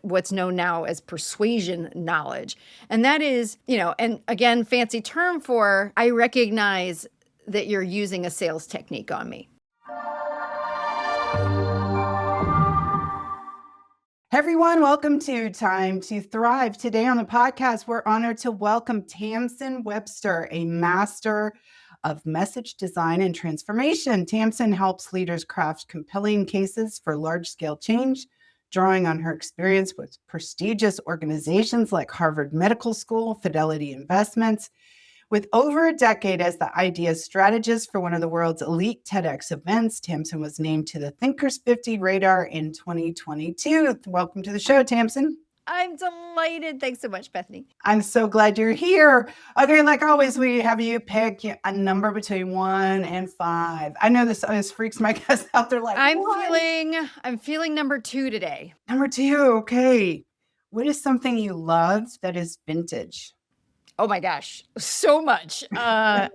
what's known now as persuasion knowledge. And that is, and again, fancy term for, I recognize that you're using a sales technique on me. Hey everyone, welcome to Time to Thrive. Today on the podcast, we're honored to welcome Tamsen Webster, a master of message design and transformation. Tamsen helps leaders craft compelling cases for large-scale change, drawing on her experience with prestigious organizations like Harvard Medical School, Fidelity Investments. With over a decade as the idea strategist for one of the world's elite TEDx events, Tamsen was named to the Thinkers50 Radar in 2022. Welcome to the show, Tamsen. I'm delighted. Thanks so much, Bethany. I'm so glad you're here. Okay, like always, we have you pick a number between 1 and 5. I know this always freaks my guests out. They're like, I'm feeling number 2 today. Number 2, okay. What is something you love that is vintage? Oh my gosh, so much. I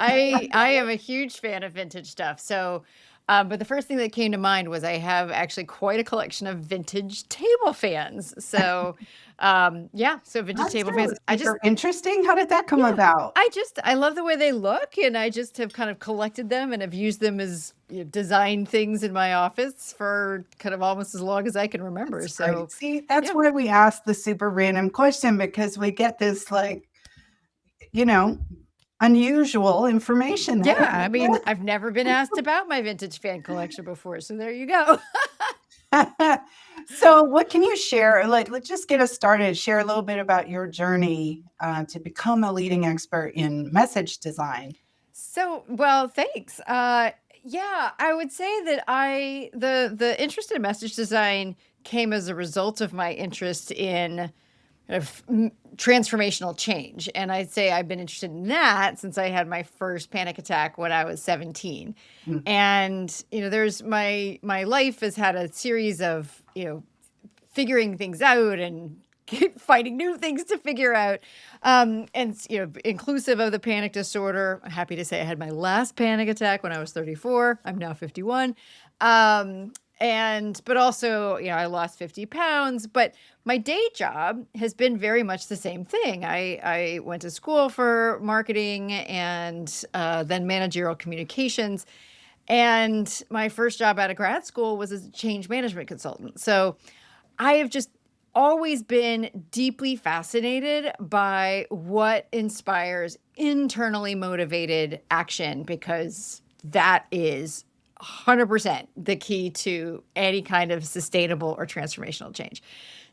am a huge fan of vintage stuff. So, but the first thing that came to mind was I have actually quite a collection of vintage table fans. So, so vintage table fans. They're interesting. How did that come about? I love the way they look, and I just have kind of collected them and have used them as design things in my office for kind of almost as long as I can remember. That's great. See, that's why we ask the super random question, because we get this unusual information. Yeah, I mean, I've never been asked about my vintage fan collection before, so there you go. So what can you share? Let's just get us started. Share a little bit about your journey to become a leading expert in message design. So, well, thanks. I would say that the interest in message design came as a result of my interest in transformational change. And I'd say I've been interested in that since I had my first panic attack when I was 17. Mm. And, there's my life has had a series of, figuring things out and finding new things to figure out. And, inclusive of the panic disorder. I'm happy to say I had my last panic attack when I was 34. I'm now 51. But also, I lost 50 pounds, but my day job has been very much the same thing. I went to school for marketing and then managerial communications. And my first job out of grad school was as a change management consultant. So I have just always been deeply fascinated by what inspires internally motivated action, because that is 100% the key to any kind of sustainable or transformational change.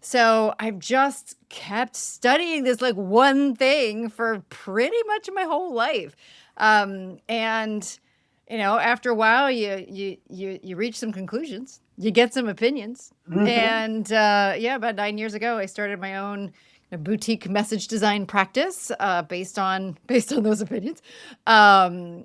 So I've just kept studying this one thing for pretty much my whole life. After a while, you reach some conclusions, you get some opinions. Mm-hmm. And about 9 years ago, I started my own boutique message design practice based on those opinions. 2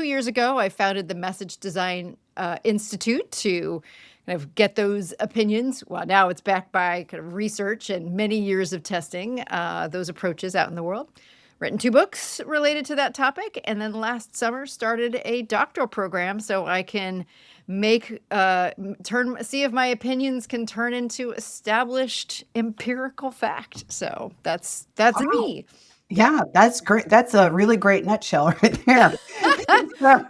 years ago, I founded the Message Design Institute to kind of get those opinions. Well, now it's backed by kind of research and many years of testing those approaches out in the world. Written 2 books related to that topic, and then last summer started a doctoral program so I can see if my opinions can turn into established empirical fact. So that's me. Yeah, that's great. That's a really great nutshell right there. So,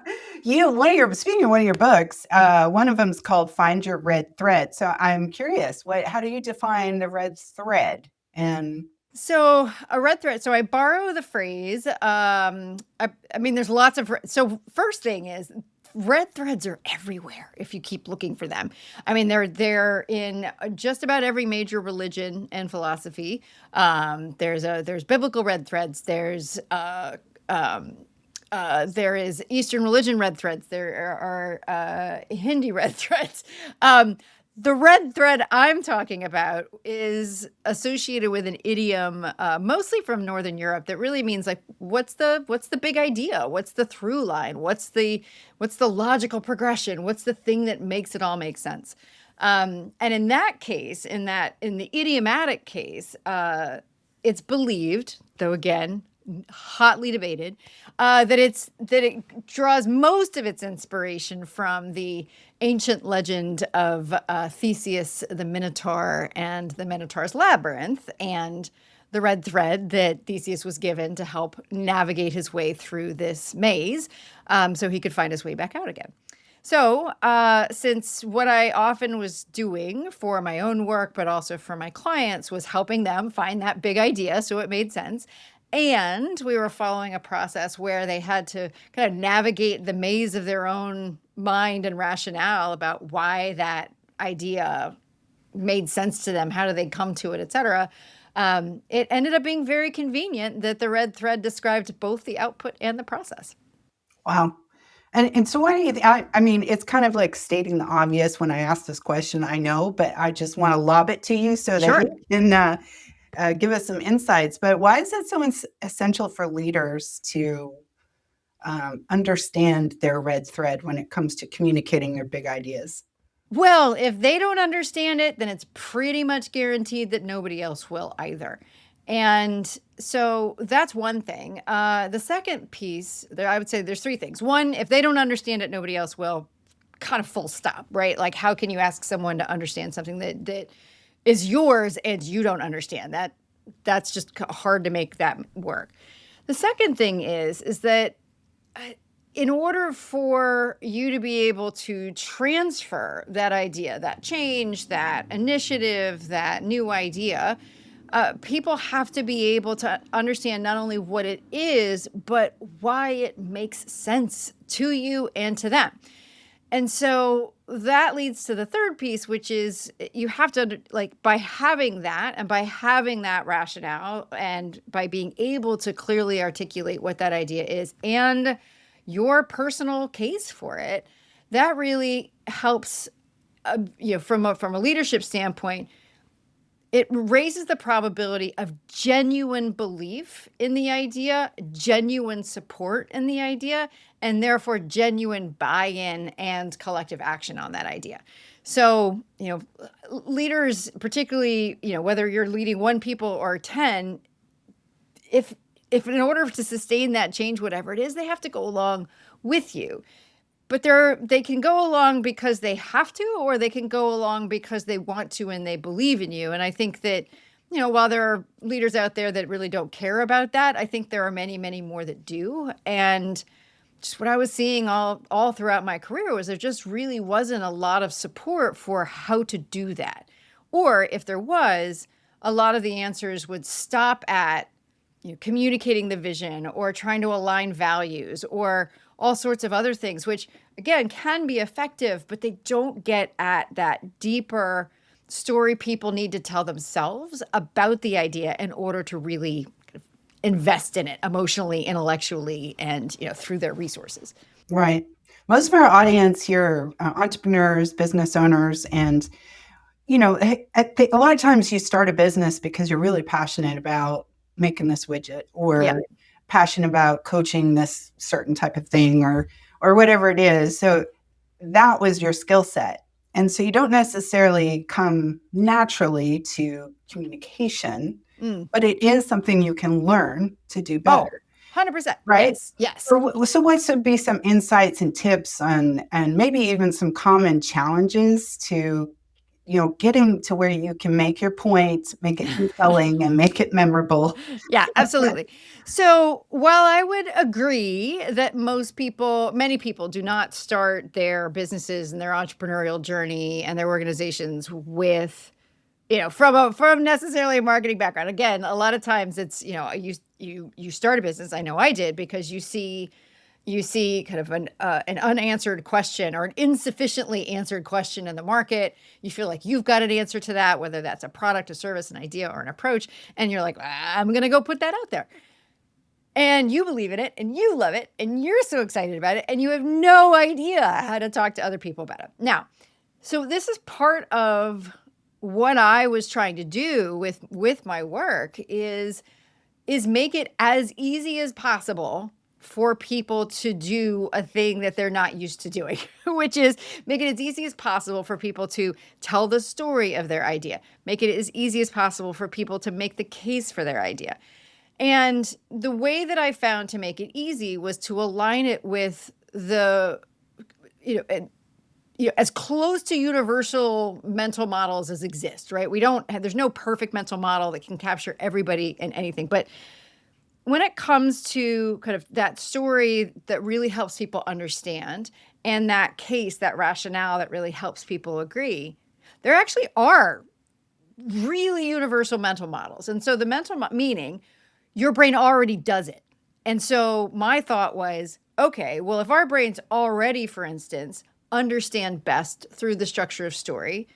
speaking of one of your books, one of them is called Find Your Red Thread. So I'm curious, how do you define the red thread? So a red thread. So I borrow the phrase. There's lots of. So first thing is, red threads are everywhere if you keep looking for them. I mean, they're in just about every major religion and philosophy. There's biblical red threads. There is Eastern religion red threads. There are Hindi red threads. The red thread I'm talking about is associated with an idiom, mostly from Northern Europe, that really means what's the big idea? What's the through line? What's the logical progression? What's the thing that makes it all make sense? And in that case, in the idiomatic case, it's believed, though again, hotly debated, that it draws most of its inspiration from the ancient legend of Theseus, the Minotaur, and the Minotaur's labyrinth, and the red thread that Theseus was given to help navigate his way through this maze, so he could find his way back out again. So, since what I often was doing for my own work, but also for my clients, was helping them find that big idea, so it made sense. And we were following a process where they had to kind of navigate the maze of their own mind and rationale about why that idea made sense to them, how do they come to it, et cetera. It ended up being very convenient that the red thread described both the output and the process. Wow. And so why do you I mean, it's kind of like stating the obvious when I ask this question, I know, but I just want to lob it to you so that Sure. you can give us some insights. But why is it so essential for leaders to understand their red thread when it comes to communicating their big ideas? Well, if they don't understand it, then it's pretty much guaranteed that nobody else will either. And so that's one thing. The second piece, I would say there's three things. One, if they don't understand it, nobody else will. Kind of full stop, right? Like, how can you ask someone to understand something that is yours and you don't understand? That's just hard to make that work. The second thing is that in order for you to be able to transfer that idea, that change, that initiative, that new idea, people have to be able to understand not only what it is, but why it makes sense to you and to them. And so that leads to the third piece, which is you have to, like, by having that and by having that rationale and by being able to clearly articulate what that idea is and your personal case for it, that really helps, from a leadership standpoint. It raises the probability of genuine belief in the idea, genuine support in the idea, and therefore genuine buy-in and collective action on that idea. So, leaders, particularly, whether you're leading 1 people or 10, if in order to sustain that change, whatever it is, they have to go along with you. But they can go along because they have to, or they can go along because they want to and they believe in you. And I think that, while there are leaders out there that really don't care about that, I think there are many, many more that do. And just what I was seeing all throughout my career was there just really wasn't a lot of support for how to do that. Or if there was, a lot of the answers would stop at communicating the vision or trying to align values or all sorts of other things, which again can be effective, but they don't get at that deeper story people need to tell themselves about the idea in order to really invest in it emotionally, intellectually, and through their resources. Right. Most of our audience here are entrepreneurs, business owners, and a lot of times you start a business because you're really passionate about making this widget or passionate about coaching this certain type of thing or whatever it is. So that was your skill set. And so you don't necessarily come naturally to communication, but it is something you can learn to do better. 100%. Right? Yes. So what would be some insights and tips and maybe even some common challenges to getting to where you can make your point, make it compelling, and make it memorable? Yeah, absolutely. So while I would agree that many people do not start their businesses and their entrepreneurial journey and their organizations with, from necessarily a marketing background. Again, a lot of times it's, you start a business. I know I did because you see kind of an unanswered question or an insufficiently answered question in the market. You feel like you've got an answer to that, whether that's a product, a service, an idea, or an approach. And you're like, I'm going to go put that out there. And you believe in it and you love it and you're so excited about it and you have no idea how to talk to other people about it. Now, so this is part of what I was trying to do with my work is make it as easy as possible for people to do a thing that they're not used to doing, which is make it as easy as possible for people to tell the story of their idea, make it as easy as possible for people to make the case for their idea. And the way that I found to make it easy was to align it with the, as close to universal mental models as exist, right? There's no perfect mental model that can capture everybody and anything. But when it comes to kind of that story that really helps people understand and that case, that rationale that really helps people agree, there actually are really universal mental models. And so the meaning your brain already does it. And so my thought was, okay, well, if our brains already, for instance, understand best through the structure of story,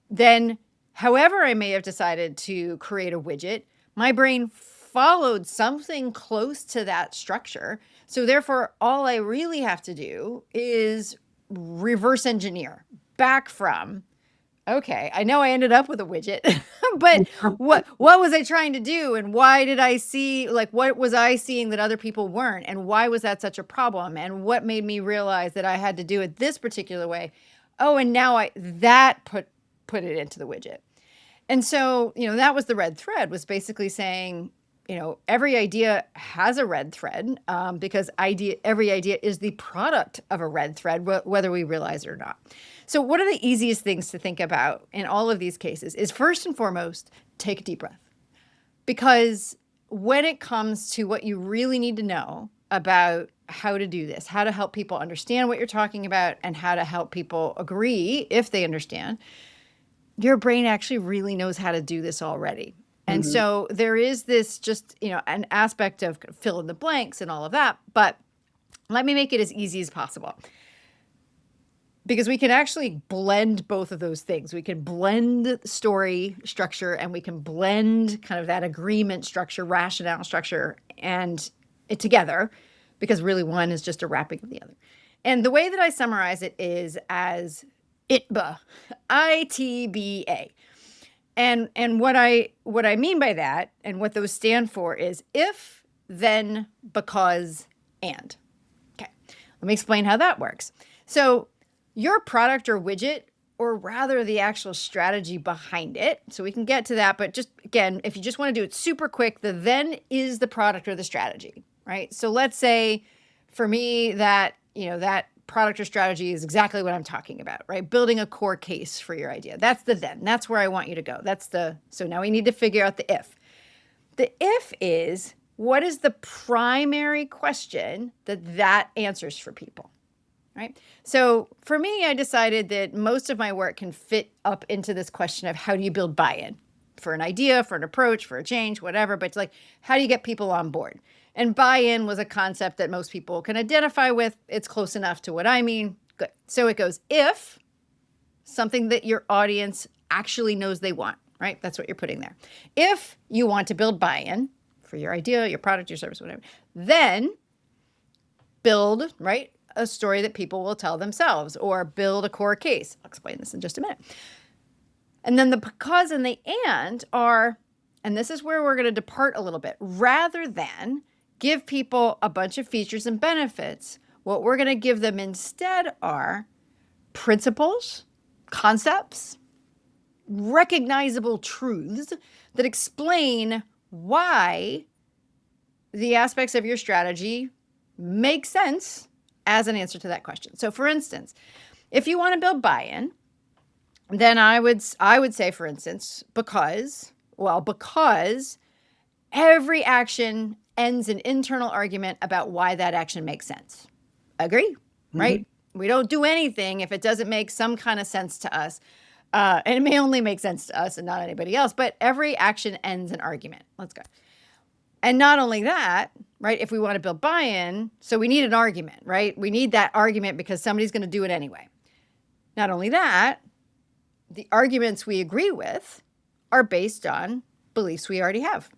then however I may have decided to create a widget, my brain followed something close to that structure. So therefore, all I really have to do is reverse engineer back from, okay, I know I ended up with a widget, but what was I trying to do? And why did I see, what was I seeing that other people weren't? And why was that such a problem? And what made me realize that I had to do it this particular way? Oh, and now that put it into the widget. And so, that was the red thread, was basically saying, every idea has a red thread, because every idea is the product of a red thread, whether we realize it or not. So one of the easiest things to think about in all of these cases is, first and foremost, take a deep breath. Because when it comes to what you really need to know about how to do this, how to help people understand what you're talking about, and how to help people agree if they understand, your brain actually really knows how to do this already. And so there is this just, an aspect of fill in the blanks and all of that. But let me make it as easy as possible. Because we can actually blend both of those things. We can blend story structure, and we can blend kind of that agreement structure, rationale structure, and it together, because really one is just a wrapping of the other. And the way that I summarize it is as ITBA, ITBA. And what I mean by that, and what those stand for, is if, then, because, and. Okay, let me explain how that works. So your product or widget, or rather the actual strategy behind it, so we can get to that, but just again, if you just want to do it super quick, the then is the product or the strategy, right? So let's say for me that, that product or strategy is exactly what I'm talking about, right? Building a core case for your idea. That's the then. That's where I want you to go. So now we need to figure out the if. The if is, what is the primary question that answers for people, right? So for me, I decided that most of my work can fit up into this question of, how do you build buy-in for an idea, for an approach, for a change, whatever, but it's like, how do you get people on board? And buy-in was a concept that most people can identify with. It's close enough to what I mean. Good. So it goes, if something that your audience actually knows they want, right? That's what you're putting there. If you want to build buy-in for your idea, your product, your service, whatever, then build, right, a story that people will tell themselves, or build a core case. I'll explain this in just a minute. And then the because and the and are, and this is where we're going to depart a little bit, rather than give people a bunch of features and benefits, what we're going to give them instead are principles, concepts, recognizable truths that explain why the aspects of your strategy make sense as an answer to that question. So for instance, if you want to build buy-in, then I would say, for instance, because every action ends an internal argument about why that action makes sense. Agree, right? We don't do anything if it doesn't make some kind of sense to us. And it may only make sense to us and not anybody else, but every action ends an argument. Let's go. And not only that, right? If we want to build buy-in, so we need an argument, right? We need that argument because somebody's going to do it anyway. Not only that, the arguments we agree with are based on beliefs we already have.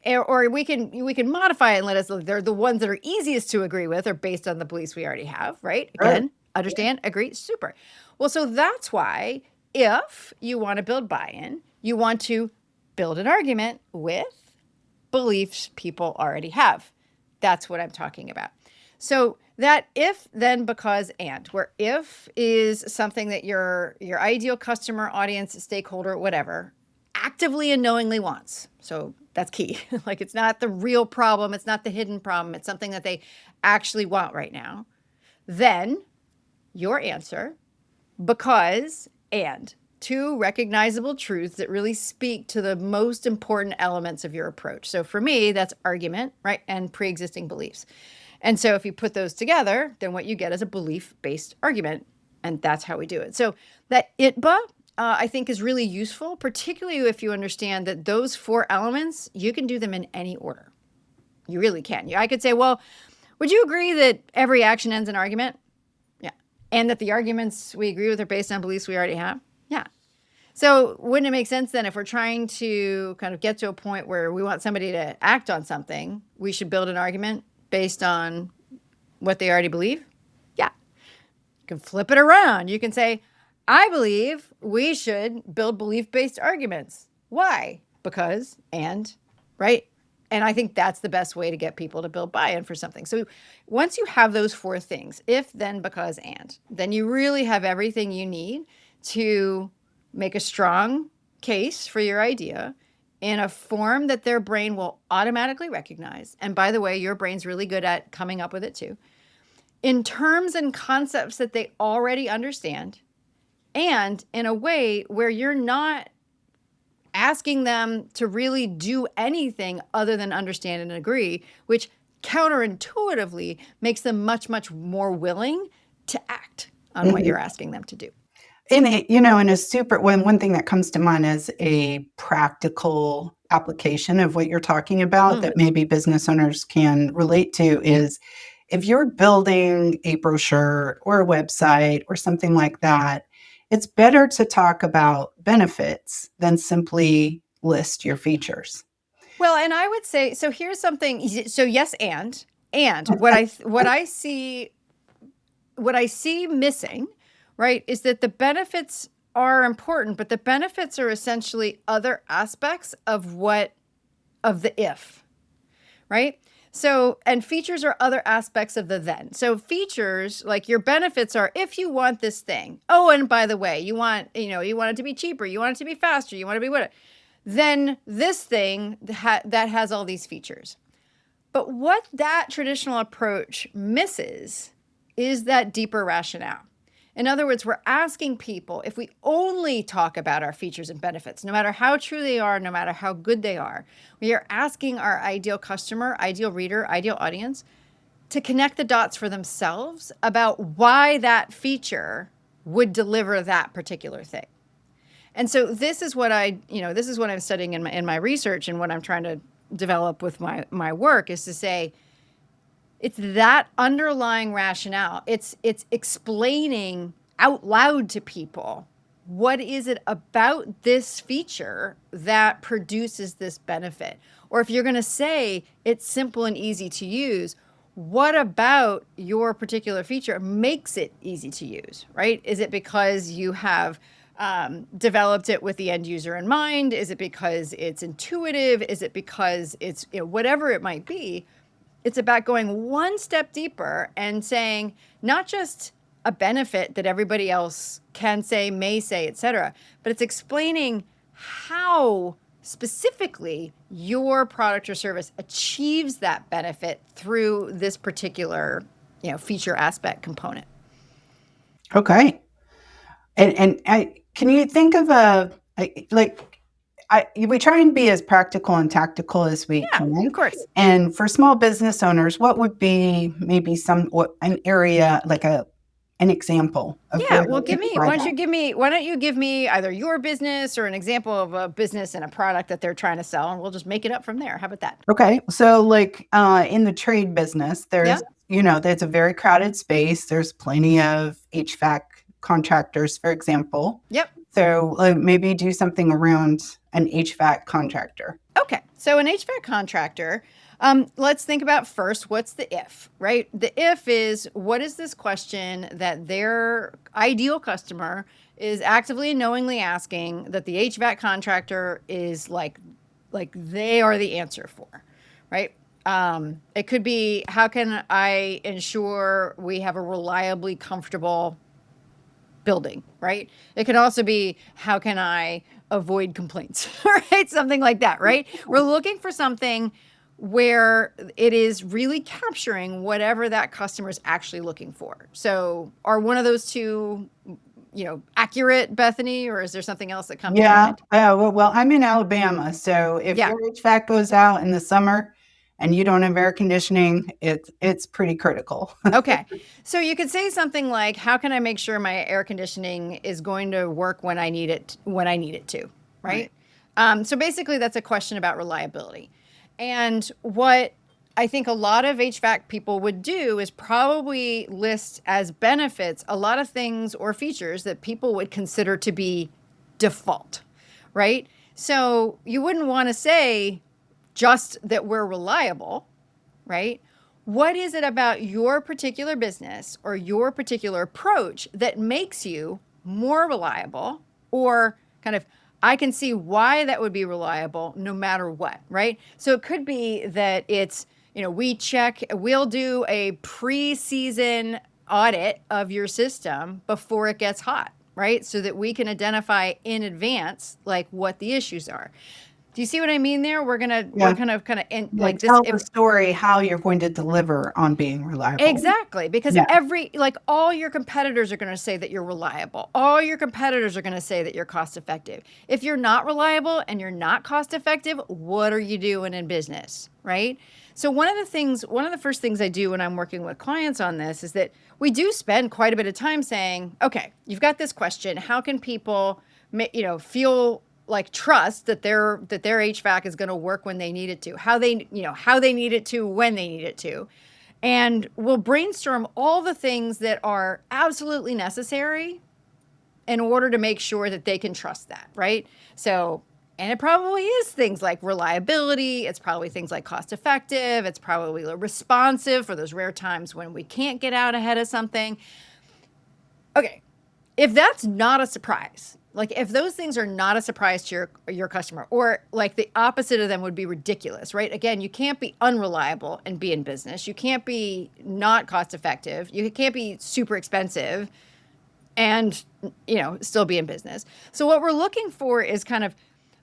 Or we can modify it and let us, they're the ones that are easiest to agree with, are based on the beliefs we already have, right? Again, understand, agree, super. Well, so that's why if you want to build buy-in, you want to build an argument with beliefs people already have. That's what I'm talking about. So that if, then, because, and, where if is something that your ideal customer, audience, stakeholder, whatever, actively and knowingly wants. So that's key. Like, it's not the real problem. It's not the hidden problem. It's something that they actually want right now. Then your answer, because, and two recognizable truths that really speak to the most important elements of your approach. So for me, that's argument, right? And pre-existing beliefs. And so if you put those together, then what you get is a belief-based argument. And that's how we do it. So that ITBA, I think, is really useful, particularly if you understand that those 4 elements, you can do them in any order. You really can. I could say, well, would you agree that every action ends in argument? Yeah. And that the arguments we agree with are based on beliefs we already have? Yeah. So wouldn't it make sense then, if we're trying to kind of get to a point where we want somebody to act on something, we should build an argument based on what they already believe? Yeah. You can flip it around. You can say, I believe we should build belief-based arguments. Why? Because, and, right? And I think that's the best way to get people to build buy-in for something. So once you have those 4 things, if, then, because, and, then you really have everything you need to make a strong case for your idea in a form that their brain will automatically recognize. And by the way, your brain's really good at coming up with it too. In terms and concepts that they already understand, and in a way where you're not asking them to really do anything other than understand and agree, which counterintuitively makes them much, much more willing to act on what you're asking them to do. One thing that comes to mind as a practical application of what you're talking about that maybe business owners can relate to is, if you're building a brochure or a website or something like that, it's better to talk about benefits than simply list your features. Well, and I would say, so here's something. So yes, and what I see missing, right, is that the benefits are important, but the benefits are essentially other aspects of the if, right? So, and features are other aspects of the then. So features, like your benefits, are if you want this thing. Oh, and by the way, you want it to be cheaper, you want it to be faster, you want it to be whatever. Then this thing that has all these features. But what that traditional approach misses is that deeper rationale. In other words, we're asking people, if we only talk about our features and benefits, no matter how true they are, no matter how good they are, we are asking our ideal customer, ideal reader, ideal audience to connect the dots for themselves about why that feature would deliver that particular thing. And so this is what I'm studying in my research, and what I'm trying to develop with my work is to say, it's that underlying rationale. It's explaining out loud to people, what is it about this feature that produces this benefit? Or if you're going to say it's simple and easy to use, what about your particular feature makes it easy to use, right? Is it because you have developed it with the end user in mind? Is it because it's intuitive? Is it because it's, whatever it might be? It's about going one step deeper and saying not just a benefit that everybody else can say, may say, et cetera, but it's explaining how specifically your product or service achieves that benefit through this particular, feature aspect component. Okay. And can you think of we try and be as practical and tactical as we can. Of course. And for small business owners, what would be maybe an area, like an example of well, why don't you give me either your business or an example of a business and a product that they're trying to sell, and we'll just make it up from there. How about that? Okay. So in the trade business, there's a very crowded space. There's plenty of HVAC contractors, for example. Yep. So maybe do something around an HVAC contractor. Okay. So an HVAC contractor, let's think about first, what's the if, right? The if is, what is this question that their ideal customer is actively and knowingly asking that the HVAC contractor is like they are the answer for, right? It could be, how can I ensure we have a reliably comfortable building, right? It can also be, how can I avoid complaints, right? Something like that, right? We're looking for something where it is really capturing whatever that customer is actually looking for. So are one of those two, accurate, Bethany, or is there something else that comes to Yeah. mind? Well, I'm in Alabama. So if Yeah. your HVAC goes out in the summer and you don't have air conditioning, it's pretty critical. Okay. So you could say something like, how can I make sure my air conditioning is going to work when I need it to, Right. right? So basically that's a question about reliability. And what I think a lot of HVAC people would do is probably list as benefits a lot of things or features that people would consider to be default, right? So you wouldn't want to say just that we're reliable, right? What is it about your particular business or your particular approach that makes you more reliable, or kind of, I can see why that would be reliable no matter what, right? So it could be that it's, we'll do a pre-season audit of your system before it gets hot, right? So that we can identify in advance like what the issues are. Do you see what I mean there? We're Yeah. kind of in Yeah, like this. tell the story how you're going to deliver on being reliable. Exactly, because Yeah. all your competitors are going to say that you're reliable. All your competitors are going to say that you're cost effective. If you're not reliable and you're not cost effective, what are you doing in business, right? So one of the first things I do when I'm working with clients on this is that we do spend quite a bit of time saying, okay, you've got this question. How can people, feel like trust that their HVAC is going to work when they need it to, how they need it to, when they need it to. And we'll brainstorm all the things that are absolutely necessary in order to make sure that they can trust that, right? So, and it probably is things like reliability. It's probably things like cost effective. It's probably responsive for those rare times when we can't get out ahead of something. Okay, if that's not a surprise, like if those things are not a surprise to your customer, or like the opposite of them would be ridiculous, right? Again, you can't be unreliable and be in business. You can't be not cost effective. You can't be super expensive and still be in business. So what we're looking for is kind of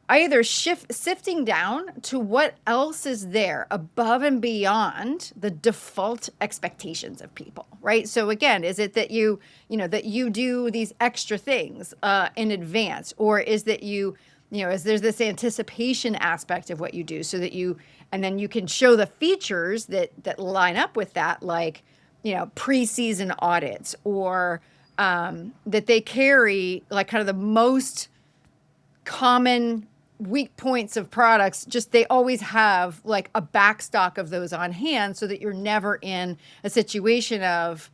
either sifting down to what else is there above and beyond the default expectations of people, right? So again, is it that that you do these extra things in advance, or is that is there's this anticipation aspect of what you do, so that and then you can show the features that line up with that, like pre-season audits, or that they carry like kind of the most common weak points of products. Just they always have like a backstock of those on hand, so that you're never in a situation of,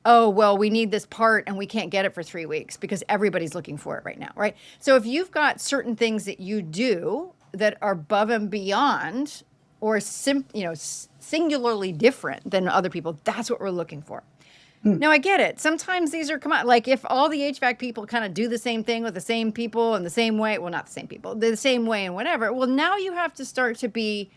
oh, well, we need this part and we can't get it for 3 weeks because everybody's looking for it right now, right? So if you've got certain things that you do that are above and beyond, or singularly different than other people, that's what we're looking for. Now, I get it. Sometimes these are like if all the HVAC people kind of do the same thing with the same people in the same way, well, not the same people, the same way and whatever. Well, now you have to start to be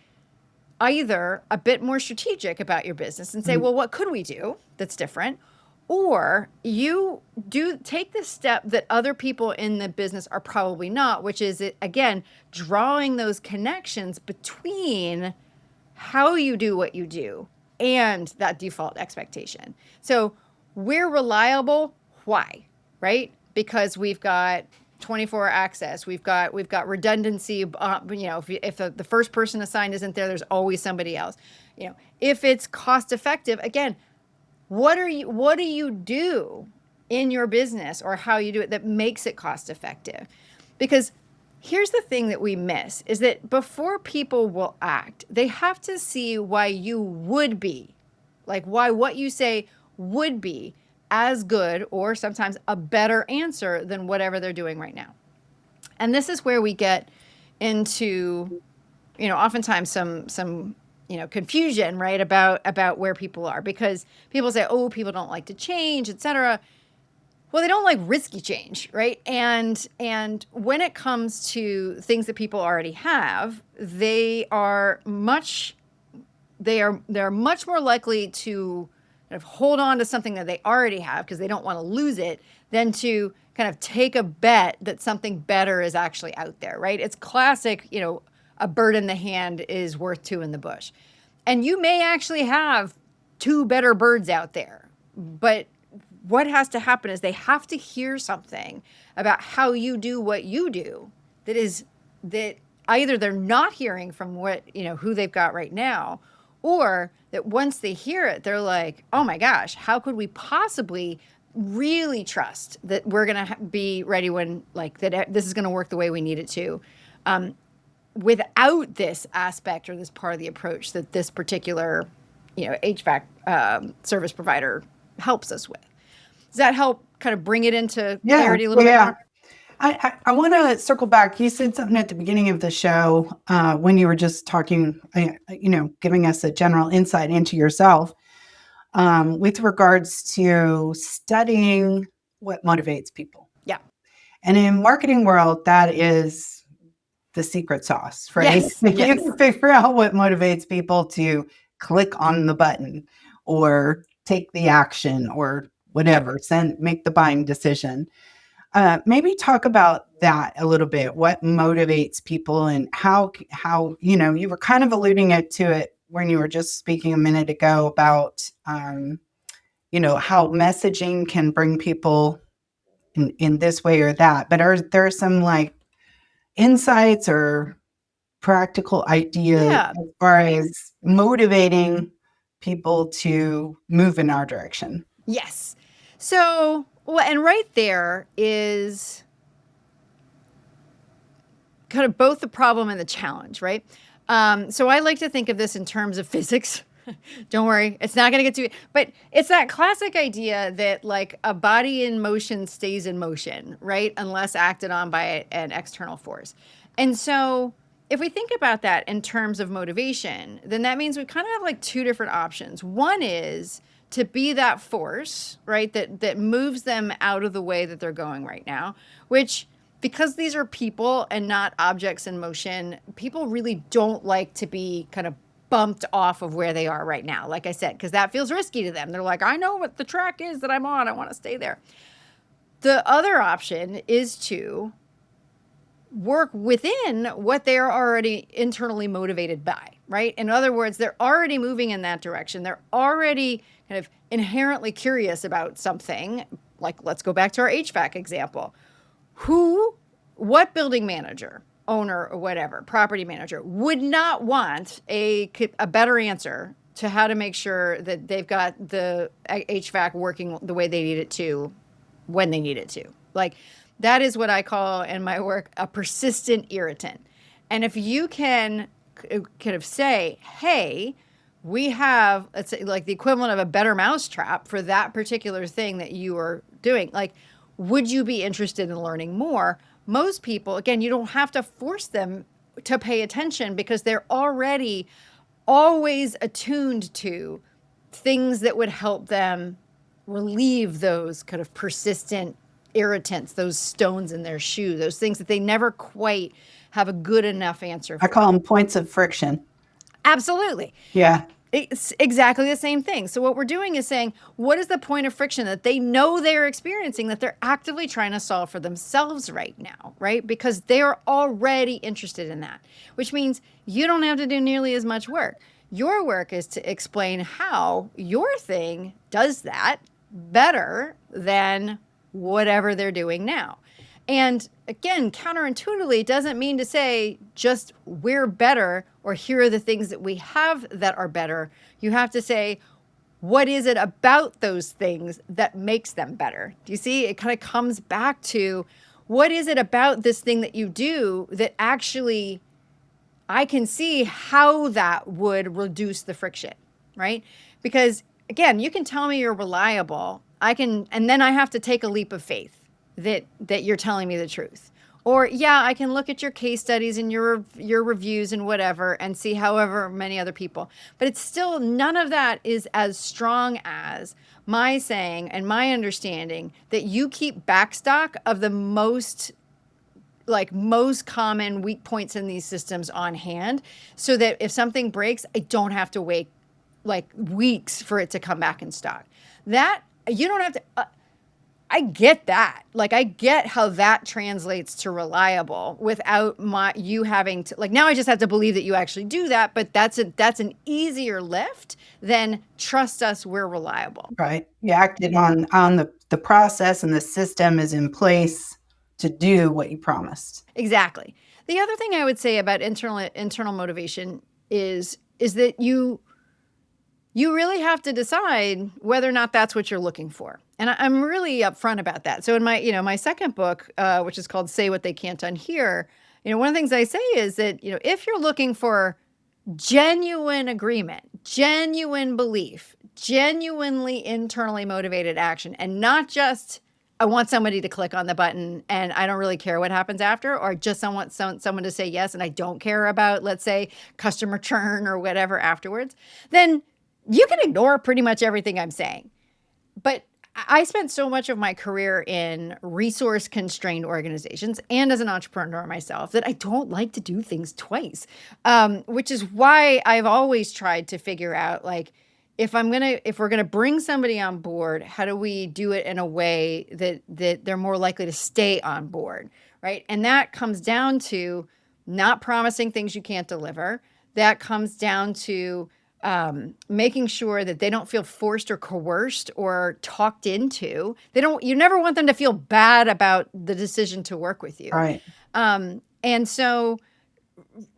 either a bit more strategic about your business and say, well, what could we do that's different? Or you do take the step that other people in the business are probably not, which is, again, drawing those connections between how you do what you do and that default expectation. So we're reliable. Why? Right? Because we've got 24-hour access. We've got redundancy. If the first person assigned isn't there, there's always somebody else. If it's cost effective, again, what do you do in your business, or how you do it, that makes it cost effective? Because here's the thing that we miss, is that before people will act, they have to see why you would be, like why what you say would be as good, or sometimes a better answer than whatever they're doing right now. And this is where we get into, oftentimes some confusion, right, about where people are, because people say, oh, people don't like to change, etc. Well, they don't like risky change, right? And when it comes to things that people already have, they're much more likely to kind of hold on to something that they already have because they don't want to lose it than to kind of take a bet that something better is actually out there, right? It's classic, a bird in the hand is worth two in the bush. And you may actually have two better birds out there, but what has to happen is they have to hear something about how you do what you do that either they're not hearing from who they've got right now, or that once they hear it, they're like, oh my gosh, how could we possibly really trust that we're going to be ready when that this is going to work the way we need it to, without this aspect or this part of the approach that this particular, HVAC service provider helps us with. Does that help kind of bring it into clarity a little bit more? I want to circle back. You said something at the beginning of the show when you were just talking, giving us a general insight into yourself with regards to studying what motivates people. Yeah. And in marketing world, that is the secret sauce, right? Yes. You can figure out what motivates people to click on the button or take the action or whatever, make the buying decision. Maybe talk about that a little bit. What motivates people and how you were kind of alluding to it when you were just speaking a minute ago about how messaging can bring people in this way or that. But are there some insights or practical ideas as far as motivating people to move in our direction? Yes. So, and right there is kind of both the problem and the challenge, right? So I like to think of this in terms of physics. Don't worry, it's not going to get to it. But it's that classic idea that a body in motion stays in motion, right? Unless acted on by an external force. And so if we think about that in terms of motivation, then that means we kind of have two different options. One is to be that force, right? That moves them out of the way that they're going right now, which, because these are people and not objects in motion, people really don't like to be kind of bumped off of where they are right now, like I said, because that feels risky to them. They're like, I know what the track is that I'm on. I want to stay there. The other option is to work within what they're already internally motivated by, right? In other words, they're already moving in that direction. They're already kind of inherently curious about something. Let's go back to our HVAC example. What building manager, owner, or whatever, property manager would not want a better answer to how to make sure that they've got the HVAC working the way they need it to, when they need it to? That is what I call in my work a persistent irritant. And if you can kind of say, hey, we have, let's say, the equivalent of a better mousetrap for that particular thing that you are doing, would you be interested in learning more? Most people, again, you don't have to force them to pay attention because they're already always attuned to things that would help them relieve those kind of persistent irritants, those stones in their shoe, those things that they never quite have a good enough answer for. I call them points of friction. Absolutely. Yeah. It's exactly the same thing. So what we're doing is saying, what is the point of friction that they know they're experiencing, that they're actively trying to solve for themselves right now, right? Because they're already interested in that, which means you don't have to do nearly as much work. Your work is to explain how your thing does that better than whatever they're doing now. And again, counterintuitively, it doesn't mean to say just we're better or here are the things that we have that are better. You have to say, what is it about those things that makes them better? Do you see? It kind of comes back to, what is it about this thing that you do that actually I can see how that would reduce the friction, right? Because again, you can tell me you're reliable. And then I have to take a leap of faith that you're telling me the truth. Or yeah, I can look at your case studies and your reviews and whatever and see however many other people. But it's still, none of that is as strong as my saying and my understanding that you keep backstock of the most common weak points in these systems on hand, so that if something breaks, I don't have to wait like weeks for it to come back in stock. That you don't have to. I get that. Like, I get how that translates to reliable without you having to, like, now I just have to believe that you actually do that, but that's an easier lift than trust us, we're reliable. Right. You acted on the process, and the system is in place to do what you promised. Exactly. The other thing I would say about internal motivation is that you really have to decide whether or not that's what you're looking for. And I'm really upfront about that. So in my second book, which is called Say What They Can't Unhear, one of the things I say is that, if you're looking for genuine agreement, genuine belief, genuinely internally motivated action, and not just, I want somebody to click on the button and I don't really care what happens after, or just I want someone to say yes and I don't care about, let's say, customer churn or whatever afterwards, then you can ignore pretty much everything I'm saying. But I spent so much of my career in resource-constrained organizations and as an entrepreneur myself that I don't like to do things twice, which is why I've always tried to figure out, like, if we're gonna bring somebody on board, how do we do it in a way that they're more likely to stay on board, right? And that comes down to not promising things you can't deliver. That comes down to making sure that they don't feel forced or coerced or talked into. You never want them to feel bad about the decision to work with you. Right. And so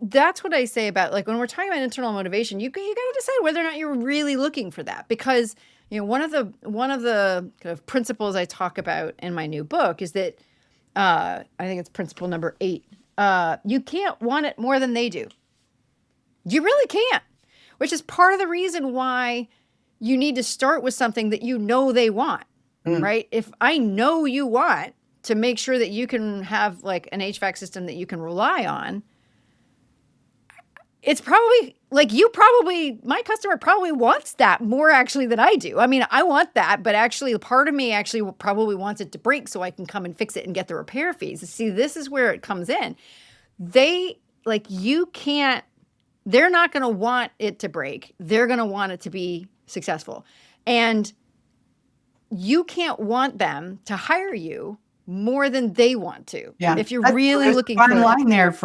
that's what I say about, like, when we're talking about internal motivation, you got to decide whether or not you're really looking for that, because, one of the kind of principles I talk about in my new book is that, I think it's principle number 8. You can't want it more than they do. You really can't. Which is part of the reason why you need to start with something that they want, right? If I know you want to make sure that you can have, like, an HVAC system that you can rely on, it's probably, like, my customer probably wants that more actually than I do. I mean, I want that, but actually part of me actually probably wants it to break so I can come and fix it and get the repair fees. See, this is where it comes in. They're not going to want it to break. They're going to want it to be successful. And you can't want them to hire you more than they want to. Yeah. If you're really looking for a fine line there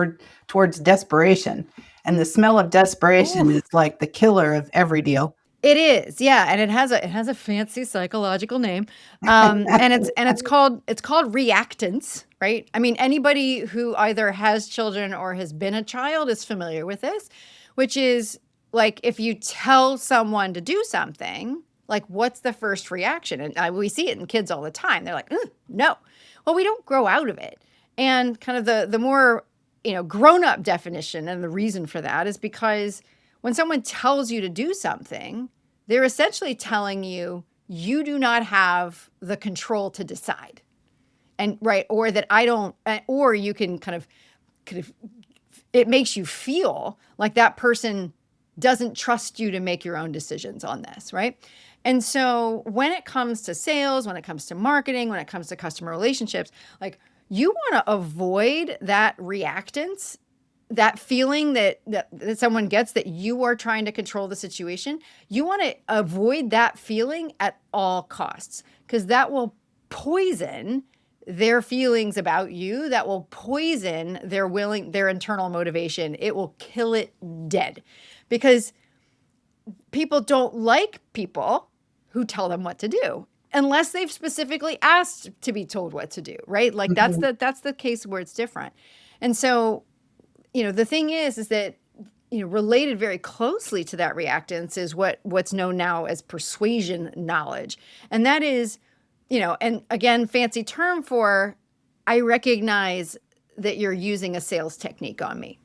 towards desperation. And the smell of desperation is like the killer of every deal. It is. Yeah. And it has a fancy psychological name. And it's called reactance, right? I mean, anybody who either has children or has been a child is familiar with this, which is, like, if you tell someone to do something, like, what's the first reaction? And we see it in kids all the time. They're like, no. Well, we don't grow out of it. And kind of the more, grown-up definition, and the reason for that is because when someone tells you to do something, they're essentially telling you do not have the control to decide. And right, or that I don't, or you can kind of, it makes you feel like that person doesn't trust you to make your own decisions on this, right? And so when it comes to sales, when it comes to marketing, when it comes to customer relationships, like, you want to avoid that reactance, that feeling that someone gets that you are trying to control the situation. You want to avoid that feeling at all costs, because that will poison their feelings about you. That will poison their internal motivation. It will kill it dead, because people don't like people who tell them what to do unless they've specifically asked to be told what to do, right? Like, that's the case where it's different. And so, the thing is that, related very closely to that reactance is what's known now as persuasion knowledge. And that is, and again, fancy term for, I recognize that you're using a sales technique on me,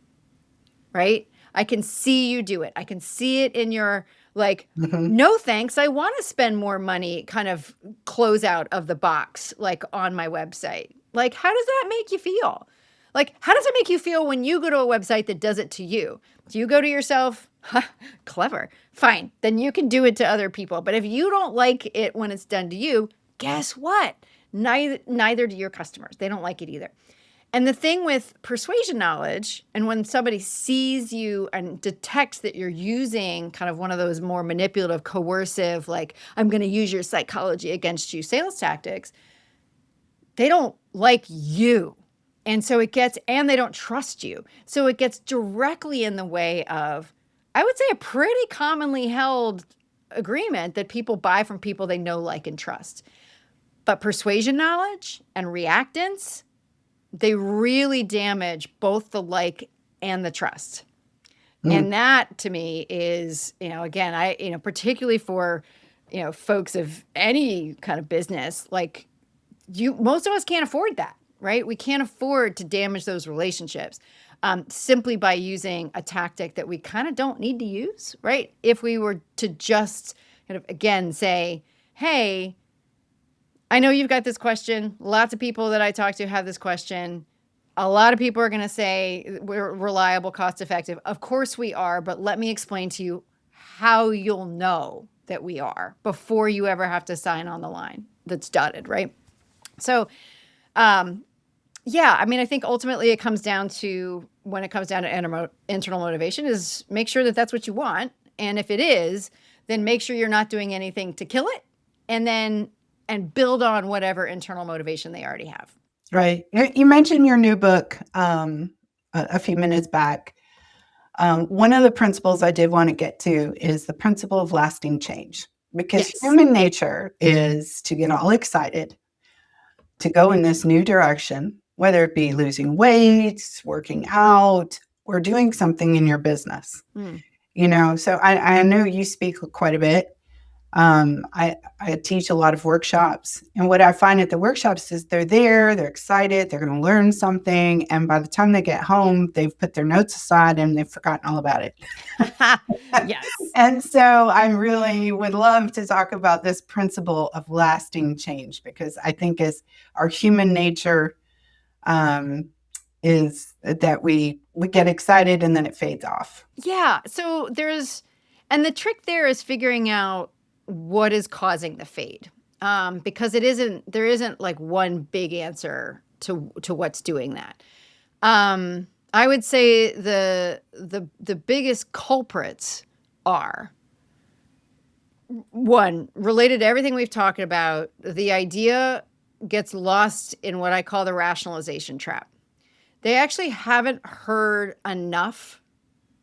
right? I can see you do it. I can see it in your, like, no thanks, I want to spend more money kind of close out of the box, like, on my website. Like, how does that make you feel? Like, how does it make you feel when you go to a website that does it to you? Do you go to yourself, clever, fine, then you can do it to other people. But if you don't like it when it's done to you, guess what? Neither do your customers. They don't like it either. And the thing with persuasion knowledge, and when somebody sees you and detects that you're using kind of one of those more manipulative, coercive, like, I'm going to use your psychology against you sales tactics, they don't like you. And so and they don't trust you. So it gets directly in the way of, I would say, a pretty commonly held agreement that people buy from people they know, like, and trust. But persuasion knowledge and reactance, they really damage both the like and the trust. And that to me is, again, particularly for, folks of any kind of business, like most of us can't afford that, right? We can't afford to damage those relationships simply by using a tactic that we kind of don't need to use, right? If we were to just kind of, again, say, hey, I know you've got this question. Lots of people that I talk to have this question. A lot of people are going to say we're reliable, cost effective. Of course we are, but let me explain to you how you'll know that we are before you ever have to sign on the line that's dotted, right? So, yeah, I mean, I think ultimately it comes down to, when it comes down to internal motivation, is make sure that that's what you want. And if it is, then make sure you're not doing anything to kill it, and build on whatever internal motivation they already have. Right. You mentioned your new book a few minutes back. One of the principles I did want to get to is the principle of lasting change, because Yes. human nature is to get all excited, to go in this new direction, whether it be losing weight, working out, or doing something in your business. So I know you speak quite a bit. I teach a lot of workshops, and what I find at the workshops is they're excited, they're going to learn something, and by the time they get home, they've put their notes aside and they've forgotten all about it. Yes. And so I really would love to talk about this principle of lasting change, because I think as our human nature is that we get excited and then it fades off. Yeah. So and the trick there is figuring out what is causing the fade. Because there isn't like one big answer to what's doing that. I would say the biggest culprits are, one, related to everything we've talked about. The idea gets lost in what I call the rationalization trap. They actually haven't heard enough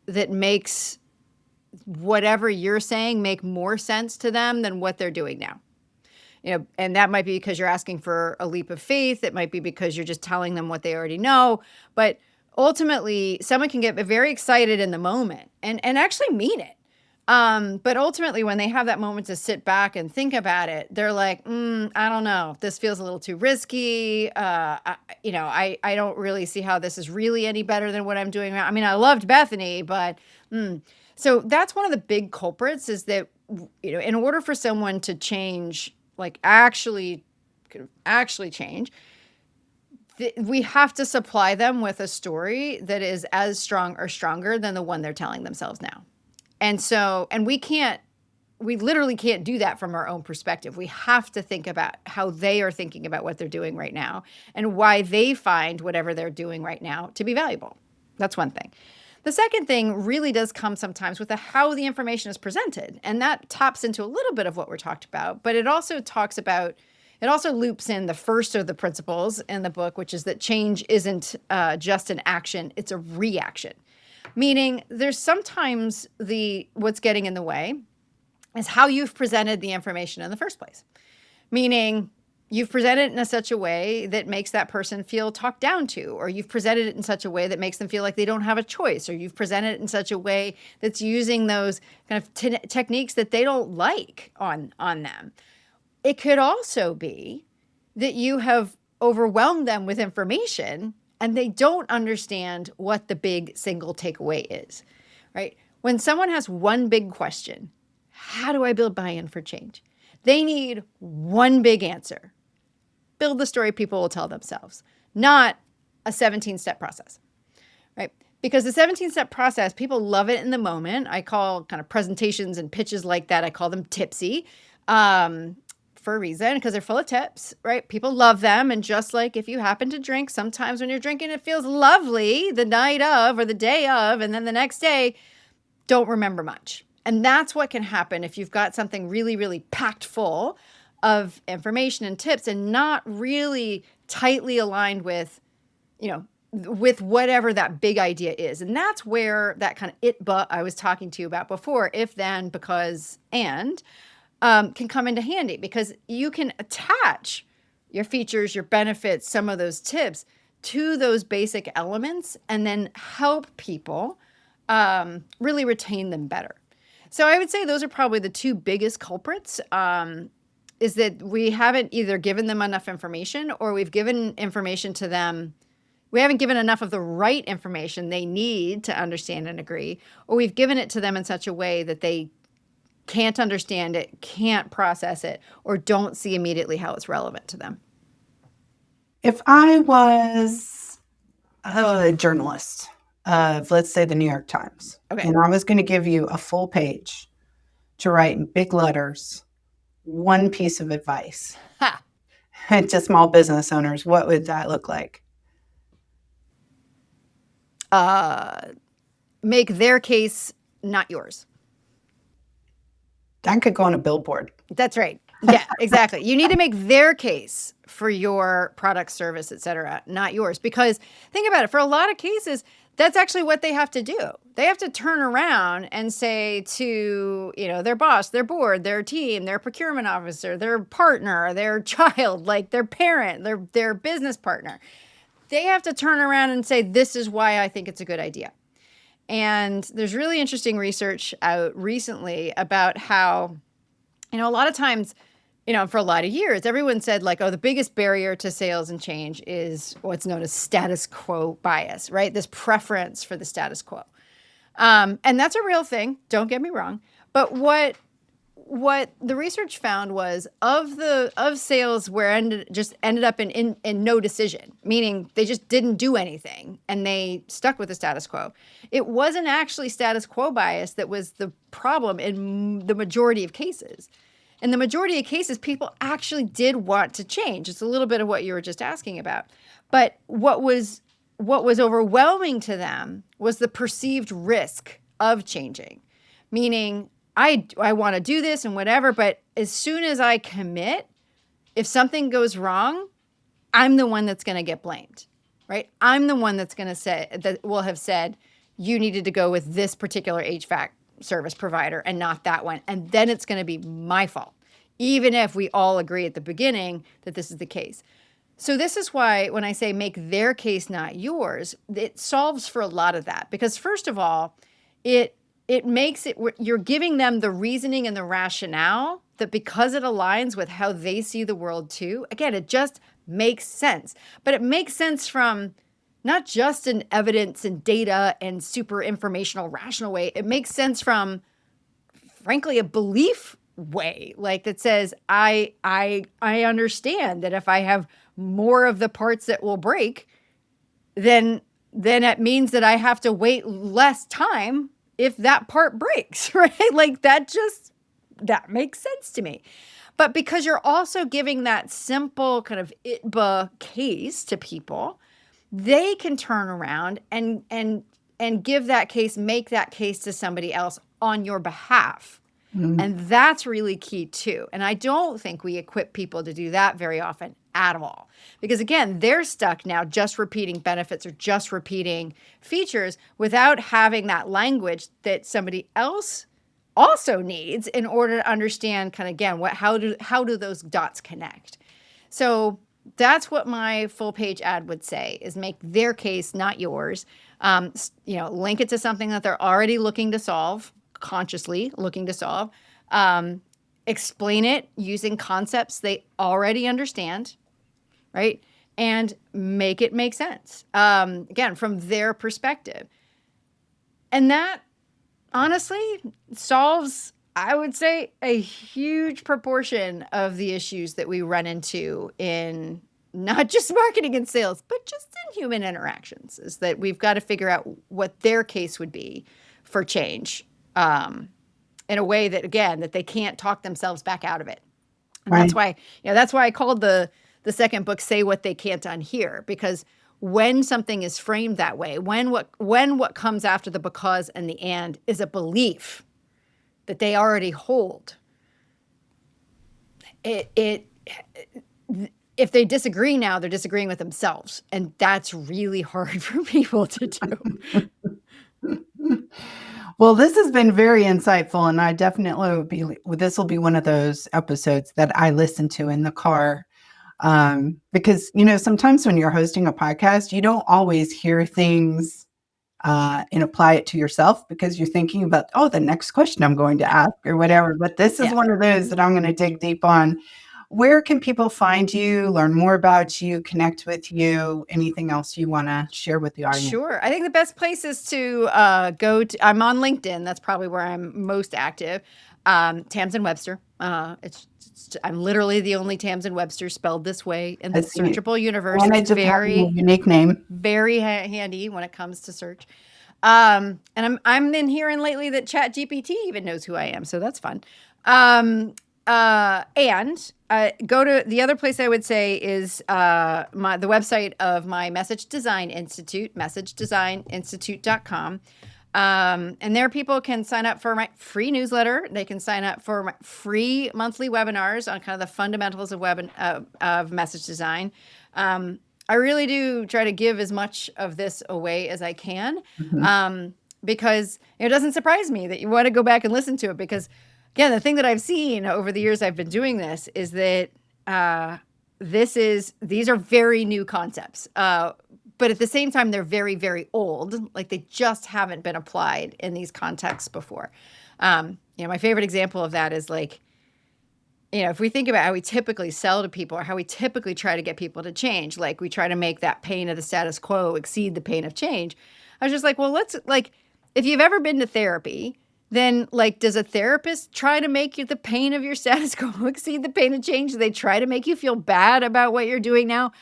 that makes whatever you're saying make more sense to them than what they're doing now. And that might be because you're asking for a leap of faith. It might be because you're just telling them what they already know. But ultimately, someone can get very excited in the moment and actually mean it. But ultimately, when they have that moment to sit back and think about it, they're like, I don't know. This feels a little too risky. I don't really see how this is really any better than what I'm doing now. I mean, I loved Bethany, but so that's one of the big culprits, is that, in order for someone to change, like actually change, we have to supply them with a story that is as strong or stronger than the one they're telling themselves now. And we literally can't do that from our own perspective. We have to think about how they are thinking about what they're doing right now and why they find whatever they're doing right now to be valuable. That's one thing. The second thing really does come sometimes with how the information is presented. And that taps into a little bit of what we're talked about, but it also loops in the first of the principles in the book, which is that change isn't just an action, it's a reaction. Meaning there's sometimes what's getting in the way is how you've presented the information in the first place. Meaning you've presented it in such a way that makes that person feel talked down to, or you've presented it in such a way that makes them feel like they don't have a choice, or you've presented it in such a way that's using those kind of techniques that they don't like on them. It could also be that you have overwhelmed them with information and they don't understand what the big single takeaway is, right? When someone has one big question, how do I build buy-in for change? They need one big answer. Build the story people will tell themselves, not a 17-step process, right? Because the 17-step process, people love it in the moment. I call kind of presentations and pitches like that, I call them tipsy. for a reason because they're full of tips, right? People love them. And just like if you happen to drink, sometimes when you're drinking, it feels lovely the night of or the day of, and then the next day, don't remember much. And that's what can happen if you've got something really, really packed full of information and tips and not really tightly aligned with, with whatever that big idea is. And that's where that kind of it but I was talking to you about before, if then, because, and, can come into handy, because you can attach your features, your benefits, some of those tips to those basic elements and then help people really retain them better. So I would say those are probably the two biggest culprits, is that we haven't either given them enough information or we've given information to them. We haven't given enough of the right information they need to understand and agree, or we've given it to them in such a way that they can't understand it, can't process it, or don't see immediately how it's relevant to them. If I was a journalist of, let's say, the New York Times, Okay. and I was going to give you a full page to write in big letters, one piece of advice to small business owners, what would that look like? Make their case, not yours. That could go on a billboard. That's right. Yeah, exactly. You need to make their case for your product, service, et cetera, not yours. Because think about it, for a lot of cases, that's actually what they have to do. They have to turn around and say to, their boss, their board, their team, their procurement officer, their partner, their child, like their parent, their business partner. They have to turn around and say, this is why I think it's a good idea. And there's really interesting research out recently about how, a lot of times, for a lot of years, everyone said like, oh, the biggest barrier to sales and change is what's known as status quo bias, right? This preference for the status quo. And that's a real thing. Don't get me wrong. But what the research found was of sales where ended up in no decision, meaning they just didn't do anything and they stuck with the status quo. It wasn't actually status quo bias that was the problem in the majority of cases. In the majority of cases, people actually did want to change. It's a little bit of what you were just asking about. But what was overwhelming to them was the perceived risk of changing, meaning I want to do this and whatever, but as soon as I commit, if something goes wrong, I'm the one that's going to get blamed, right? I'm the one that's going to say, that will have said, you needed to go with this particular HVAC service provider and not that one. And then it's going to be my fault, even if we all agree at the beginning that this is the case. So this is why when I say make their case, not yours, it solves for a lot of that. Because first of all, it makes it, you're giving them the reasoning and the rationale that because it aligns with how they see the world too, again, it just makes sense. But it makes sense from not just an evidence and data and super informational, rational way. It makes sense from, frankly, a belief way, like that says, I understand that if I have more of the parts that will break, then it means that I have to wait less time if that part breaks, right? Like that makes sense to me. But because you're also giving that simple kind of ITBA case to people, they can turn around and give that case, make that case to somebody else on your behalf. Mm-hmm. And that's really key too. And I don't think we equip people to do that very often at all. Because again, they're stuck now just repeating benefits or just repeating features without having that language that somebody else also needs in order to understand kind of, again, how do those dots connect? So that's what my full page ad would say, is make their case, not yours. Link it to something that they're already looking to solve, consciously looking to solve. Explain it using concepts they already understand, right? And make it make sense, again, from their perspective. And that honestly solves, I would say, a huge proportion of the issues that we run into in not just marketing and sales, but just in human interactions, is that we've got to figure out what their case would be for change in a way that, again, that they can't talk themselves back out of it. And Right. that's why I called the second book Say What They Can't Unhear, because when something is framed that way, when what comes after the because and the and is a belief that they already hold, it if they disagree now, they're disagreeing with themselves, and that's really hard for people to do. Well, this has been very insightful, and I definitely this will be one of those episodes that I listen to in the car. Because, sometimes when you're hosting a podcast, you don't always hear things and apply it to yourself because you're thinking about, oh, the next question I'm going to ask or whatever. But this is Yeah. one of those that I'm going to dig deep on. Where can people find you, learn more about you, connect with you? Anything else you want to share with the audience? Sure. I think the best place is to go to, I'm on LinkedIn. That's probably where I'm most active. Tamsen Webster. I'm literally the only Tamsen Webster spelled this way in the searchable universe. It's very a unique name. Very handy when it comes to search. And I'm been hearing lately that ChatGPT even knows who I am, so that's fun. And go to the other place I would say is the website of my Message Design Institute, messagedesigninstitute.com. And there people can sign up for my free newsletter. They can sign up for my free monthly webinars on kind of the fundamentals of message design. I really do try to give as much of this away as I can, because it doesn't surprise me that you want to go back and listen to it, because again, the thing that I've seen over the years I've been doing this is that these are very new concepts. But at the same time, they're very, very old. Like they just haven't been applied in these contexts before. My favorite example of that is like, if we think about how we typically sell to people or how we typically try to get people to change, like we try to make that pain of the status quo exceed the pain of change. I was just like, well, if you've ever been to therapy, then does a therapist try to make the pain of your status quo exceed the pain of change? Do they try to make you feel bad about what you're doing now?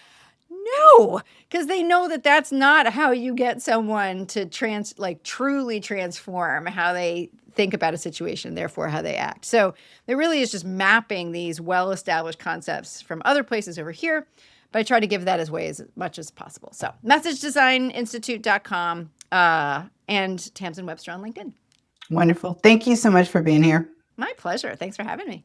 No, because they know that that's not how you get someone to truly transform how they think about a situation, therefore how they act. So it really is just mapping these well-established concepts from other places over here, but I try to give that as much as possible. So messagedesigninstitute.com and Tamsen Webster on LinkedIn. Wonderful. Thank you so much for being here. My pleasure. Thanks for having me.